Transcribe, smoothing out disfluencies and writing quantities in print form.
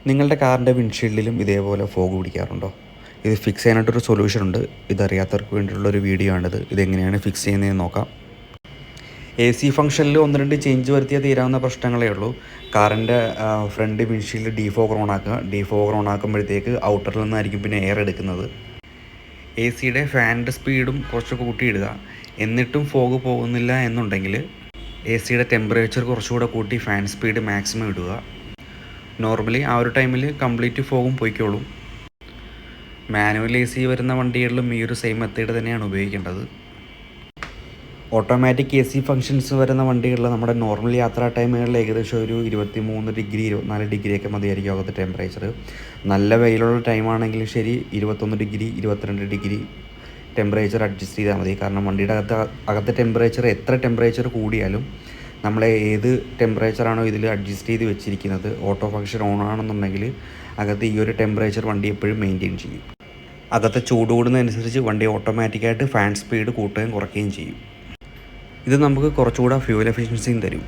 നിങ്ങളുടെ കാറിൻ്റെ വിൻഷീൽഡിലും ഇതേപോലെ ഫോഗ് പിടിക്കാറുണ്ടോ? ഇത് ഫിക്സ് ചെയ്യാനായിട്ടൊരു സൊല്യൂഷൻ ഉണ്ട്. ഇതറിയാത്തവർക്ക് വേണ്ടിയിട്ടുള്ളൊരു വീഡിയോ ആണിത്. ഇതെങ്ങനെയാണ് ഫിക്സ് ചെയ്യുന്നതെന്ന് നോക്കാം. AC ഫംഗ്ഷനിൽ 1-2 ചേഞ്ച് വരുത്തിയാൽ തീരാവുന്ന പ്രശ്നങ്ങളേ ഉള്ളൂ. കാറിൻ്റെ ഫ്രണ്ട് വിൻഷീൽഡ് ഡീഫോഗർ ഓൺ ആക്കുക. ഡീഫോഗർ ഓൺ ആക്കുമ്പോഴത്തേക്ക് ഔട്ടറിൽ നിന്നായിരിക്കും പിന്നെ എയർ എടുക്കുന്നത്. ACയുടെ ഫാനിൻ്റെ സ്പീഡും കുറച്ച് കൂട്ടിയിടുക. എന്നിട്ടും ഫോഗ് പോകുന്നില്ല എന്നുണ്ടെങ്കിൽ ACയുടെ ടെമ്പറേച്ചർ കുറച്ചുകൂടെ കൂട്ടി ഫാൻ സ്പീഡ് മാക്സിമം ഇടുക. നോർമലി ആ ഒരു ടൈമിൽ കംപ്ലീറ്റ് ഫോഗും പോയിക്കോളും. മാനുവൽ AC വരുന്ന വണ്ടികളിലും ഈ ഒരു സെയിം മെത്തേഡ് തന്നെയാണ് ഉപയോഗിക്കേണ്ടത്. ഓട്ടോമാറ്റിക് AC ഫങ്ഷൻസ് വരുന്ന വണ്ടികളിൽ നമ്മുടെ നോർമൽ യാത്രാ ടൈമുകളിൽ ഏകദേശം ഒരു 23 ഡിഗ്രി 24 ഡിഗ്രിയൊക്കെ മതിയായിരിക്കും അകത്ത് ടെമ്പറേച്ചർ. നല്ല വെയിലുള്ള ടൈമാണെങ്കിലും ശരി 21 ഡിഗ്രി 22 ഡിഗ്രി ടെമ്പറേച്ചർ അഡ്ജസ്റ്റ് ചെയ്താൽ മതി. കാരണം വണ്ടിയുടെ അകത്തെ ടെമ്പറേച്ചർ എത്ര ടെമ്പറേച്ചർ കൂടിയാലും നമ്മൾ ഏത് ടെമ്പറേച്ചറാണോ ഇതിൽ അഡ്ജസ്റ്റ് ചെയ്ത് വെച്ചിരിക്കുന്നത്, ഓട്ടോ ഫങ്ഷൻ ഓൺ ആണെന്നുണ്ടെങ്കിൽ അകത്ത് ഈ ഒരു ടെമ്പറേച്ചർ വണ്ടി എപ്പോഴും മെയിൻറ്റെയിൻ ചെയ്യും. അകത്തെ ചൂട് കൂടുന്നതനുസരിച്ച് വണ്ടി ഓട്ടോമാറ്റിക്കായിട്ട് ഫാൻ സ്പീഡ് കൂട്ടുകയും കുറയ്ക്കുകയും ചെയ്യും. ഇത് നമുക്ക് കുറച്ചുകൂടെ ഫ്യൂവൽ എഫിഷ്യൻസിയും തരും.